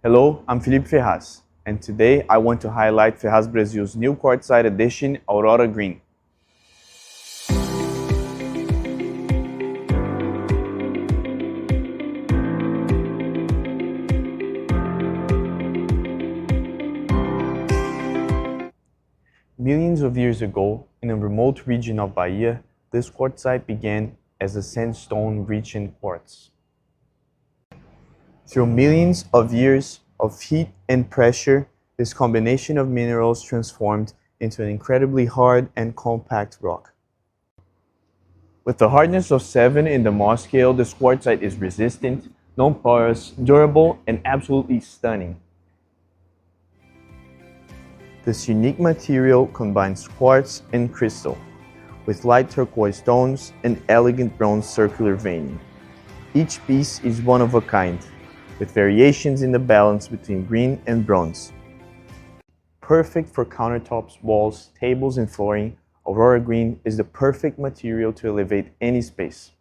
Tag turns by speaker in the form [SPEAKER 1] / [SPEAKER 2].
[SPEAKER 1] Hello, I'm Felipe Ferraz, and today I want to highlight Ferraz Brasil's new Quartzite edition, Aurora Green. Millions of years ago, in a remote region of Bahia, this quartzite began as a sandstone-rich in quartz. Through millions of years of heat and pressure, this combination of minerals transformed into an incredibly hard and compact rock. With a hardness of 7 in the Mohs scale, this quartzite is resistant, non-porous, durable, and absolutely stunning. This unique material combines quartz and crystal, with light turquoise tones and elegant bronze circular veining. Each piece is one of a kind, with variations in the balance between green and bronze. Perfect for countertops, walls, tables, and flooring, Aurora Green is the perfect material to elevate any space.